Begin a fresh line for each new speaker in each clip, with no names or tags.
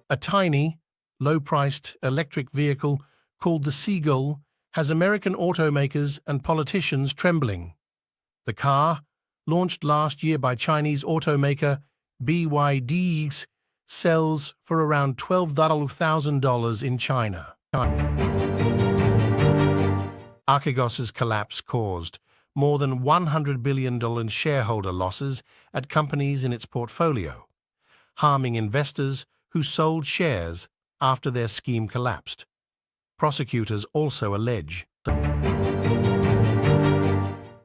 A tiny, low-priced electric vehicle called the Seagull has American automakers and politicians trembling. The car, launched last year by Chinese automaker BYD, sells for around $12,000 in China. Archegos's collapse caused more than $100 billion in shareholder losses at companies in its portfolio, harming investors who sold shares after their scheme collapsed. Prosecutors also allege.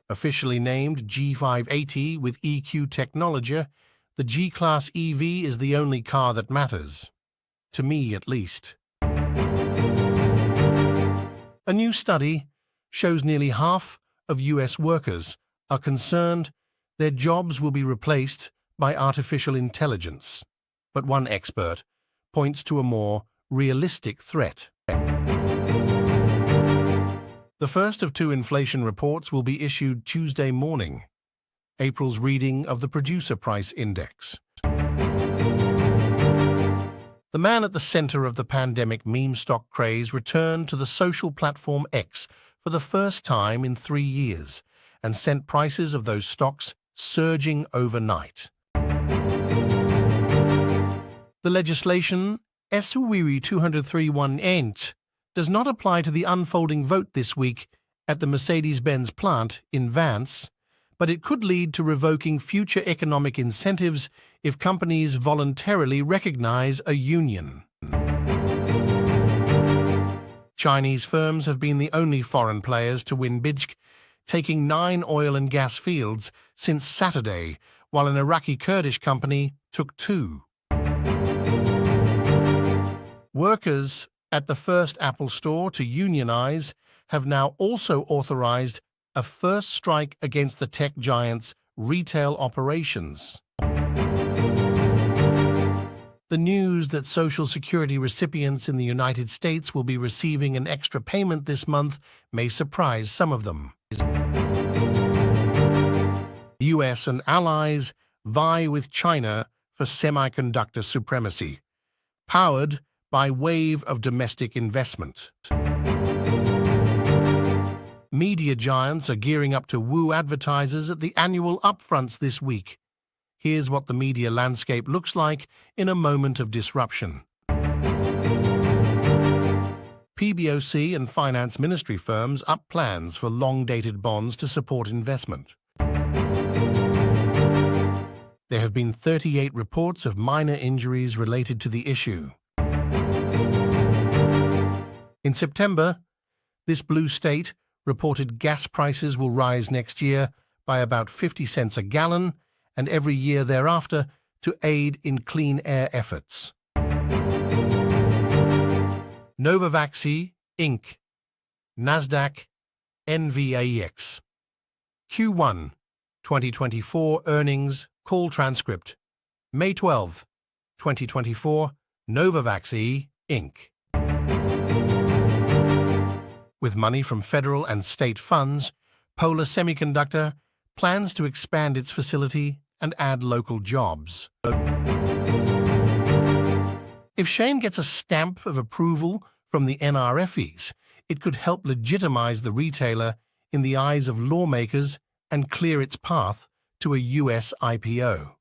Officially named G580 with EQ technology, the G-Class EV is the only car that matters. To me, at least. A new study shows nearly half of US workers are concerned their jobs will be replaced by artificial intelligence, but one expert points to a more realistic threat. The first of two inflation reports will be issued Tuesday morning, April's reading of the Producer Price Index. The man at the center of the pandemic meme stock craze returned to the social platform X for the first time in 3 years and sent prices of those stocks surging overnight. The legislation, SUWIRI 203(1) does not apply to the unfolding vote this week at the Mercedes-Benz plant in Vance, but it could lead to revoking future economic incentives if companies voluntarily recognize a union. Chinese firms have been the only foreign players to win bids, taking 9 oil and gas fields since Saturday, while an Iraqi Kurdish company took 2. Workers at the first Apple store to unionize have now also authorized a first strike against the tech giant's retail operations. The news that Social Security recipients in the United States will be receiving an extra payment this month may surprise some of them. The US and allies vie with China for semiconductor supremacy, powered by wave of domestic investment. Media giants are gearing up to woo advertisers at the annual upfronts this week. Here's what the media landscape looks like in a moment of disruption. PBOC and finance ministry firms up plans for long-dated bonds to support investment. There have been 38 reports of minor injuries related to the issue. In September, this blue state reported gas prices will rise next year by about 50 cents a gallon and every year thereafter to aid in clean air efforts. Novavax Inc. Nasdaq NVAX Q1 2024 earnings call transcript May 12, 2024 Novavax Inc. With money from federal and state funds, Polar Semiconductor plans to expand its facility and add local jobs. If Shein gets a stamp of approval from the NRFEs, it could help legitimize the retailer in the eyes of lawmakers and clear its path to a US IPO.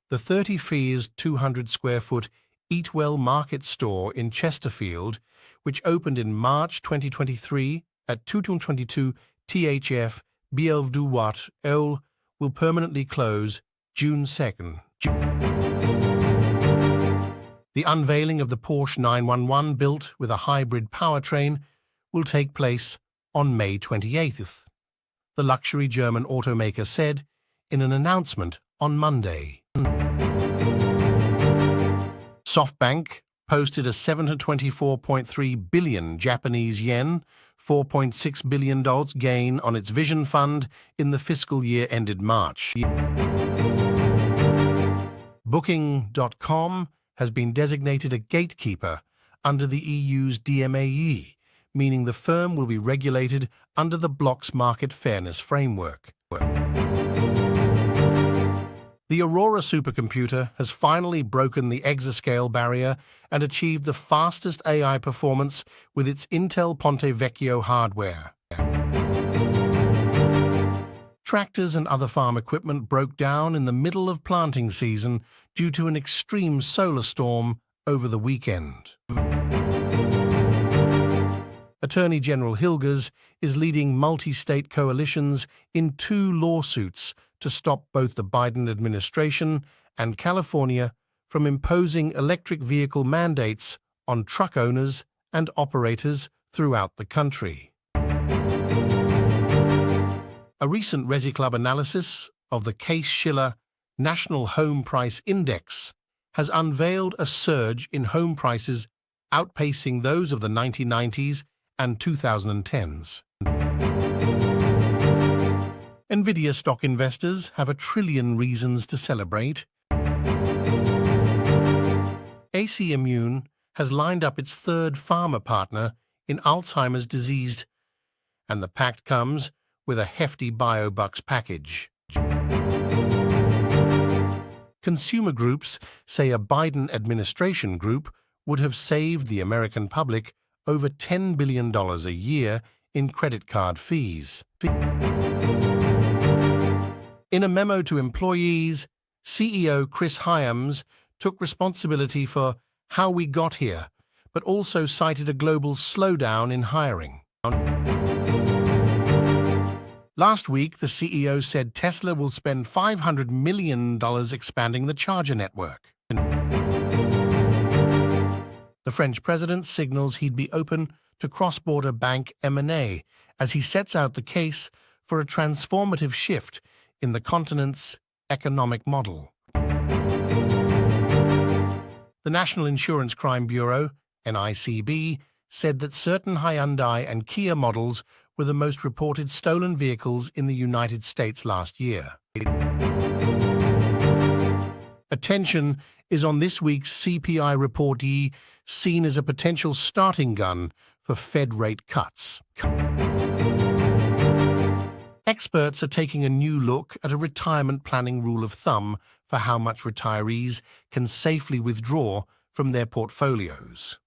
The 30-Fees 200-square-foot Eatwell Market store in Chesterfield, which opened in March 2023 at 222 THF Bielvduwat Earl, will permanently close June 2nd. The unveiling of the Porsche 911 built with a hybrid powertrain will take place on May 28th, the luxury German automaker said in an announcement on Monday. SoftBank posted a 724.3 billion Japanese yen, $4.6 billion gain on its Vision Fund in the fiscal year ended March. Booking.com has been designated a gatekeeper under the EU's DMAE, meaning the firm will be regulated under the bloc's market fairness framework. The Aurora supercomputer has finally broken the exascale barrier and achieved the fastest AI performance with its Intel Ponte Vecchio hardware. Tractors and other farm equipment broke down in the middle of planting season due to an extreme solar storm over the weekend. Attorney General Hilgers is leading multi-state coalitions in 2 lawsuits to stop both the Biden administration and California from imposing electric vehicle mandates on truck owners and operators throughout the country. A recent Resi Club analysis of the Case-Shiller National Home Price Index has unveiled a surge in home prices outpacing those of the 1990s and 2010s. Nvidia stock investors have 1 trillion reasons to celebrate. AC Immune has lined up its 3rd pharma partner in Alzheimer's disease, and the pact comes with a hefty BioBucks package. Consumer groups say a Biden administration group would have saved the American public over $10 billion a year in credit card fees. In a memo to employees, CEO Chris Hyams took responsibility for how we got here, but also cited a global slowdown in hiring. Last week, the CEO said Tesla will spend $500 million expanding the charger network. The French president signals he'd be open to cross-border bank M&A as he sets out the case for a transformative shift in the continent's economic model. The National Insurance Crime Bureau, NICB, said that certain Hyundai and Kia models were the most reported stolen vehicles in the United States last year. Attention is on this week's CPI reportee, seen as a potential starting gun for Fed rate cuts. Experts are taking a new look at a retirement planning rule of thumb for how much retirees can safely withdraw from their portfolios.